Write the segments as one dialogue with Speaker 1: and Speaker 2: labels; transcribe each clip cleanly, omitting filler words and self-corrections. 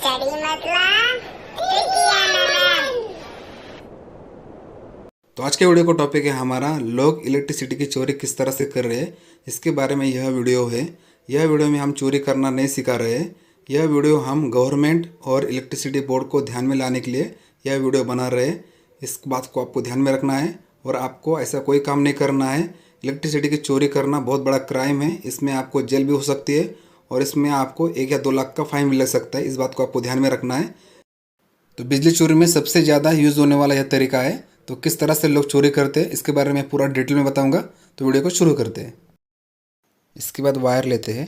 Speaker 1: Study मतलब विज्ञान।
Speaker 2: तो आज के वीडियो का टॉपिक है हमारा लोग इलेक्ट्रिसिटी की चोरी किस तरह से कर रहे हैं, इसके बारे में यह वीडियो है। यह वीडियो में हम चोरी करना नहीं सिखा रहे हैं। यह वीडियो हम गवर्नमेंट और इलेक्ट्रिसिटी बोर्ड को ध्यान में लाने के लिए यह वीडियो बना रहे हैं। इस बात को आपको ध्यान में रखना है और आपको ऐसा कोई काम नहीं करना है। इलेक्ट्रिसिटी की चोरी करना बहुत बड़ा क्राइम है। इसमें आपको जेल भी हो सकती है और इसमें आपको 1 या 2 लाख का फाइन भी लग सकता है। इस बात को आपको ध्यान में रखना है। तो बिजली चोरी में सबसे ज़्यादा यूज़ होने वाला यह तरीका है। तो किस तरह से लोग चोरी करते हैं इसके बारे में पूरा डिटेल में बताऊंगा। तो वीडियो को शुरू करते हैं। इसके बाद वायर लेते हैं।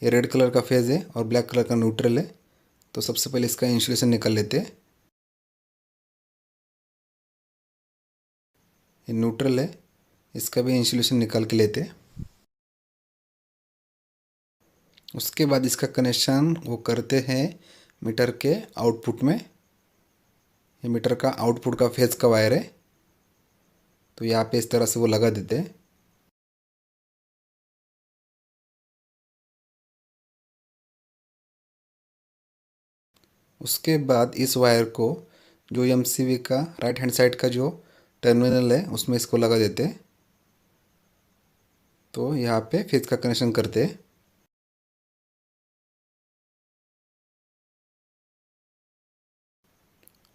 Speaker 2: ये रेड कलर का फेज है और ब्लैक कलर का न्यूट्रल है। तो सबसे पहले इसका इंसुलेशन निकाल लेते हैं। ये न्यूट्रल है, इसका भी इंसुलेशन निकाल के लेते हैं। उसके बाद इसका कनेक्शन वो करते हैं मीटर के आउटपुट में। ये मीटर का आउटपुट का फेज का वायर है। तो यहाँ पे इस तरह से वो लगा देते हैं। उसके बाद इस वायर को जो एमसीबी का राइट हैंड साइड का जो टर्मिनल है उसमें इसको लगा देते हैं। तो यहाँ पे फेज का कनेक्शन करते हैं।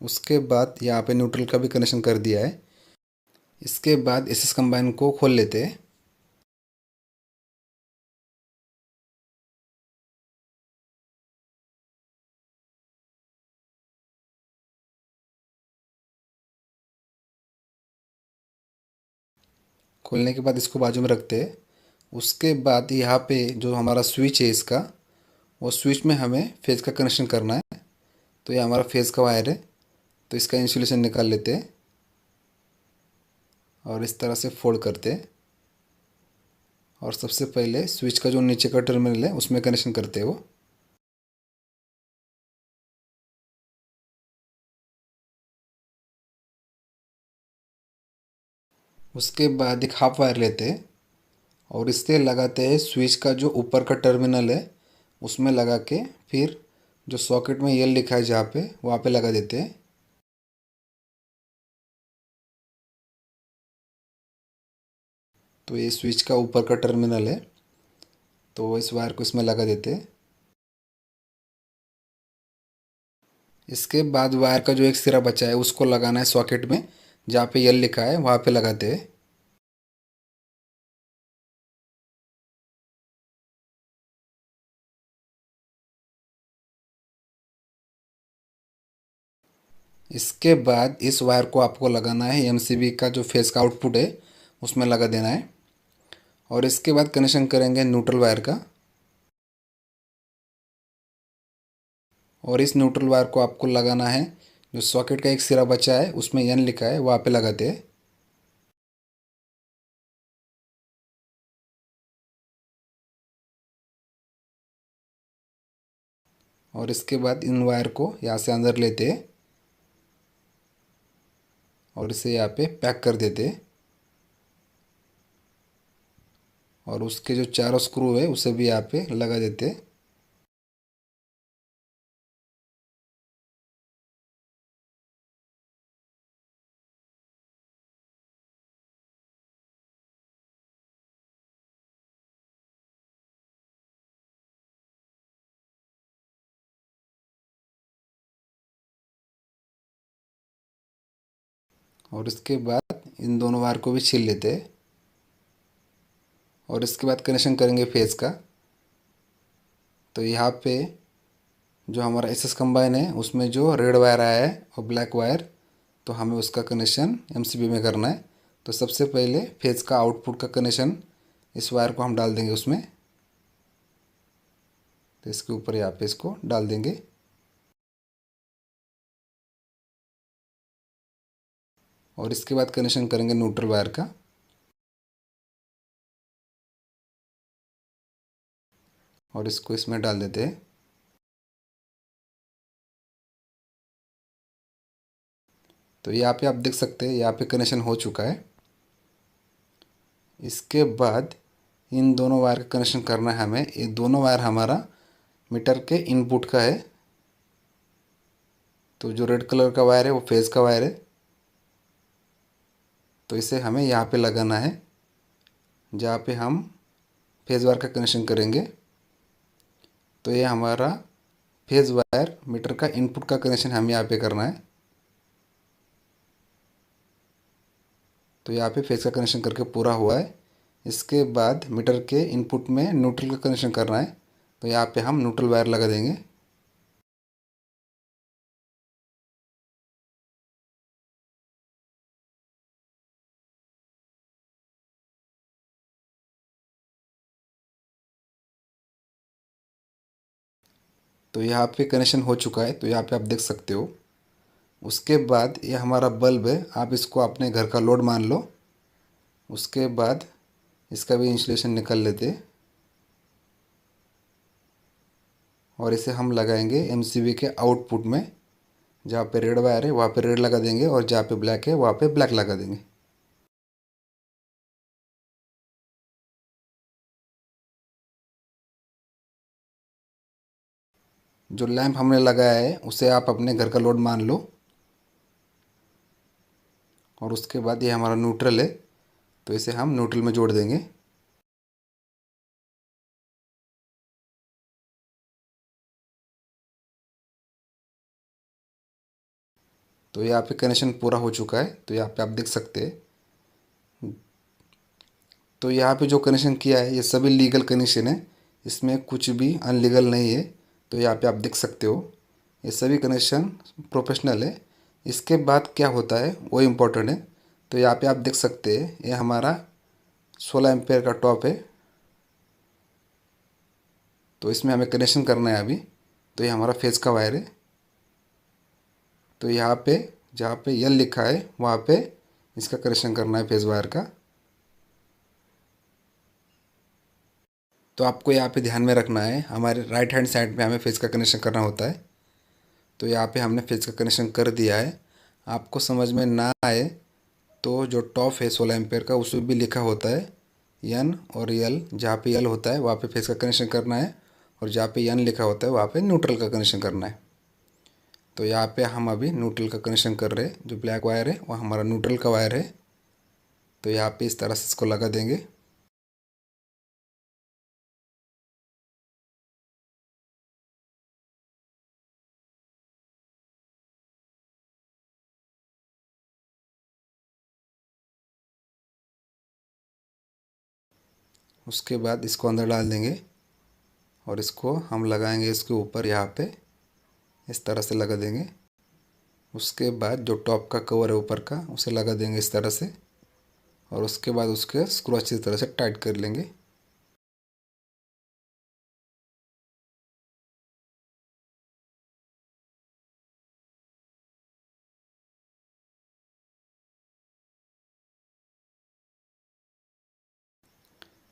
Speaker 2: उसके बाद यहाँ पे न्यूट्रल का भी कनेक्शन कर दिया है। इसके बाद एसएस कंबाइन को खोल लेते हैं। खोलने के बाद इसको बाजू में रखते हैं। उसके बाद यहाँ पे जो हमारा स्विच है इसका, वो स्विच में हमें फेज का कनेक्शन करना है। तो ये हमारा फेज का वायर है। तो इसका इंसुलेशन निकाल लेते हैं और इस तरह से फोल्ड करते हैं। और सबसे पहले स्विच का जो नीचे का टर्मिनल है उसमें कनेक्शन करते हैं वो। उसके बाद एक हाफ वायर लेते हैं और इससे लगाते हैं स्विच का जो ऊपर का टर्मिनल है उसमें लगा के, फिर जो सॉकेट में एल लिखा है जहाँ पे वहाँ पे लगा देते हैं। तो ये स्विच का ऊपर का टर्मिनल है। तो इस वायर को इसमें लगा देते हैं। इसके बाद वायर का जो एक सिरा बचा है उसको लगाना है सॉकेट में जहाँ पे एल लिखा है वहाँ पे लगाते हैं। इसके बाद इस वायर को आपको लगाना है एमसीबी का जो फेस का आउटपुट है उसमें लगा देना है। और इसके बाद कनेक्शन करेंगे न्यूट्रल वायर का। और इस न्यूट्रल वायर को आपको लगाना है जो सॉकेट का एक सिरा बचा है उसमें एन लिखा है वहाँ पे लगाते हैं। और इसके बाद इन वायर को यहाँ से अंदर लेते हैं और इसे यहाँ पे पैक कर देते हैं। और उसके जो चारों स्क्रू है उसे भी यहाँ पे लगा देते हैं। और इसके बाद इन दोनों वायर को भी छील लेते हैं। और इसके बाद कनेक्शन करेंगे फेज का। तो यहाँ पे जो हमारा एसएस कंबाइन है उसमें जो रेड वायर आया है और ब्लैक वायर, तो हमें उसका कनेक्शन एमसीबी में करना है। तो सबसे पहले फेज का आउटपुट का कनेक्शन इस वायर को हम डाल देंगे उसमें। तो इसके ऊपर यहाँ पे इसको डाल देंगे। और इसके बाद कनेक्शन करेंगे न्यूट्रल वायर का। और इसको इसमें डाल देते हैं। तो यहाँ पे आप देख सकते हैं यहाँ पे कनेक्शन हो चुका है। इसके बाद इन दोनों वायर का कनेक्शन करना है हमें। ये दोनों वायर हमारा मीटर के इनपुट का है। तो जो रेड कलर का वायर है वो फेज़ का वायर है, तो इसे हमें यहाँ पे लगाना है जहाँ पे हम फेज़ वायर का कनेक्शन करेंगे। तो ये हमारा फेज़ वायर मीटर का इनपुट का कनेक्शन हमें यहाँ पे करना है। तो यहाँ पे फेज़ का कनेक्शन करके पूरा हुआ है। इसके बाद मीटर के इनपुट में न्यूट्रल का कनेक्शन करना है। तो यहाँ पे हम न्यूट्रल वायर लगा देंगे। तो यहाँ पे कनेक्शन हो चुका है, तो यहाँ पे आप देख सकते हो। उसके बाद ये हमारा बल्ब है, आप इसको अपने घर का लोड मान लो। उसके बाद इसका भी इंसुलेशन निकाल लेते और इसे हम लगाएंगे एमसीबी के आउटपुट में। जहाँ पे रेड वायर है वहाँ पे रेड लगा देंगे और जहाँ पे ब्लैक है वहाँ पे ब्लैक लगा देंगे। जो लैंप हमने लगाया है उसे आप अपने घर का लोड मान लो। और उसके बाद ये हमारा न्यूट्रल है, तो इसे हम न्यूट्रल में जोड़ देंगे। तो यहाँ पे कनेक्शन पूरा हो चुका है, तो यहाँ पे आप देख सकते हैं। तो यहाँ पे जो कनेक्शन किया है ये सभी लीगल कनेक्शन है, इसमें कुछ भी अनलीगल नहीं है। तो यहाँ पे आप देख सकते हो ये सभी कनेक्शन प्रोफेशनल है। इसके बाद क्या होता है वो इम्पोर्टेंट है। तो यहाँ पे आप देख सकते हैं ये हमारा 16 एम्पेयर का टॉप है, तो इसमें हमें कनेक्शन करना है अभी। तो ये हमारा फेज़ का वायर है। तो यहाँ पे जहाँ पे यल लिखा है वहाँ पे इसका कनेक्शन करना है फेज़ वायर का। तो आपको यहाँ पे ध्यान में रखना है, हमारे राइट हैंड साइड पे हमें फेज़ का कनेक्शन करना होता है। तो यहाँ पे हमने फेज़ का कनेक्शन कर दिया है। आपको समझ में ना आए तो जो टॉप है 16 एम्पेयर का उसमें भी लिखा होता है एन और यल। जहाँ पे यल होता है वहाँ पे फेज़ का कनेक्शन करना है और जहाँ पे एन लिखा होता है वहाँ पे न्यूट्रल का कनेक्शन करना है। तो यहाँ पे हम अभी न्यूट्रल का कनेक्शन कर रहे हैं। जो ब्लैक वायर है वो हमारा न्यूट्रल का वायर है। तो यहाँ पे इस तरह से इसको लगा देंगे। उसके बाद इसको अंदर डाल देंगे और इसको हम लगाएंगे इसके ऊपर, यहाँ पे इस तरह से लगा देंगे। उसके बाद जो टॉप का कवर है ऊपर का उसे लगा देंगे इस तरह से और उसके बाद उसके स्क्रू अच्छी तरह से टाइट कर लेंगे।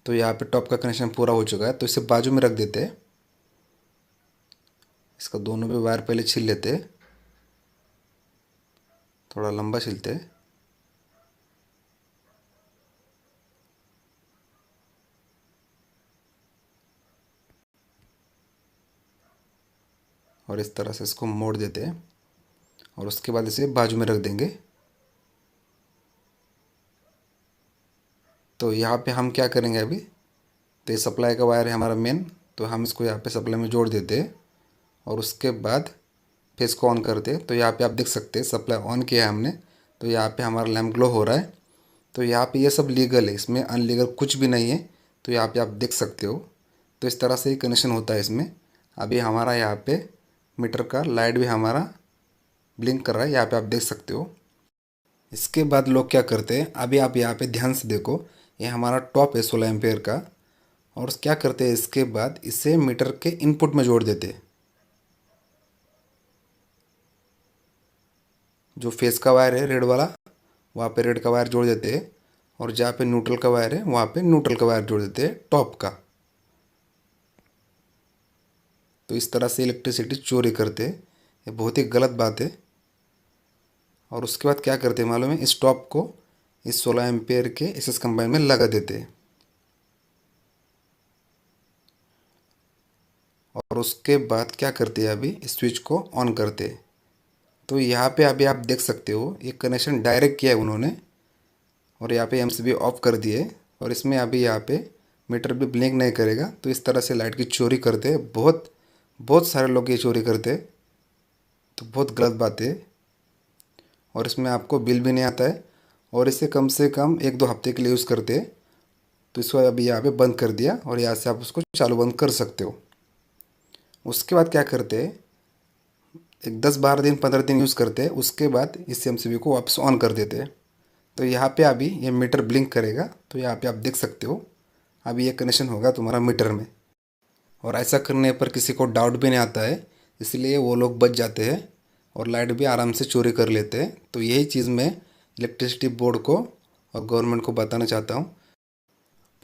Speaker 2: तो यहाँ पे टॉप का कनेक्शन पूरा हो चुका है, तो इसे बाजू में रख देते हैं। इसका दोनों भी वायर पहले छील लेते हैं, थोड़ा लंबा छीलते हैं। और इस तरह से इसको मोड़ देते हैं और उसके बाद इसे बाजू में रख देंगे। तो यहाँ पे हम क्या करेंगे अभी, तो ये सप्लाई का वायर है हमारा मेन, तो हम इसको यहाँ पे सप्लाई में जोड़ देते हैं और उसके बाद फेस को ऑन करते हैं। तो यहाँ पे आप देख सकते हैं सप्लाई ऑन किया है हमने, तो यहाँ पे हमारा लैम्प ग्लो हो रहा है। तो यहाँ पे ये सब लीगल है, इसमें अनलीगल कुछ भी नहीं है। तो यहाँ पे आप देख सकते हो। तो इस तरह से ही कनेक्शन होता है इसमें। अभी हमारा यहाँ पे मीटर का लाइट भी हमारा ब्लिंक कर रहा है, यहाँ पे आप देख सकते हो। इसके बाद लोग क्या करते हैं, अभी आप यहाँ पे ध्यान से देखो, ये हमारा टॉप है 16 एम्पेयर का। और क्या करते हैं इसके बाद इसे मीटर के इनपुट में जोड़ देते हैं। जो फेस का वायर है रेड वाला वहाँ पे रेड का वायर जोड़ देते हैं और जहाँ पे न्यूट्रल का वायर है वहाँ पे न्यूट्रल का वायर जोड़ देते हैं टॉप का। तो इस तरह से इलेक्ट्रिसिटी चोरी करते हैं, ये बहुत ही गलत बात है। और उसके बाद क्या करते हैं मालूम है, इस टॉप को इस 16 एम्पेयर के एसएस कंबाइन में लगा देते हैं और उसके बाद क्या करते हैं अभी इस स्विच को ऑन करते हैं। तो यहाँ पे अभी आप देख सकते हो ये कनेक्शन डायरेक्ट किया है उन्होंने और यहाँ पे एमसीबी ऑफ कर दिए और इसमें अभी यहाँ पे मीटर भी ब्लिंक नहीं करेगा। तो इस तरह से लाइट की चोरी करते हैं, बहुत सारे लोग ये चोरी करते हैं, तो बहुत गलत बात है। और इसमें आपको बिल भी नहीं आता है और इसे कम से कम 1-2 हफ्ते के लिए यूज़ करते हैं। तो इसको अभी यहाँ पे बंद कर दिया और यहाँ से आप उसको चालू बंद कर सकते हो। उसके बाद क्या करते हैं, एक 10-12 दिन 15 दिन यूज़ करते हैं, उसके बाद इस एमसीबी को वापस ऑन कर देते हैं। तो यहाँ पे अभी ये मीटर ब्लिंक करेगा। तो यहाँ पे आप देख सकते हो अभी ये कनेक्शन होगा तुम्हारा मीटर में। और ऐसा करने पर किसी को डाउट भी नहीं आता है, इसलिए वो लोग बच जाते हैं और लाइट भी आराम से चोरी कर लेते हैं। तो यही चीज़ मैं इलेक्ट्रिसिटी बोर्ड को और गवर्नमेंट को बताना चाहता हूँ।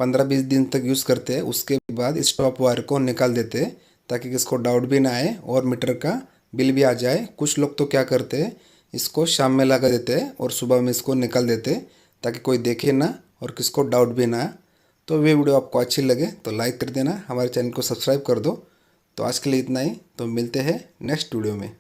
Speaker 2: 15-20 दिन तक यूज़ करते हैं, उसके बाद स्टॉप वायर को निकाल देते हैं ताकि किसको डाउट भी ना आए और मीटर का बिल भी आ जाए। कुछ लोग तो क्या करते हैं, इसको शाम में लगा देते हैं और सुबह में इसको निकाल देते हैं ताकि कोई देखे ना और किसको डाउट भी ना आए। तो ये वीडियो आपको अच्छी लगे तो लाइक कर देना, हमारे चैनल को सब्सक्राइब कर दो। तो आज के लिए इतना ही, तो मिलते हैं नेक्स्ट वीडियो में।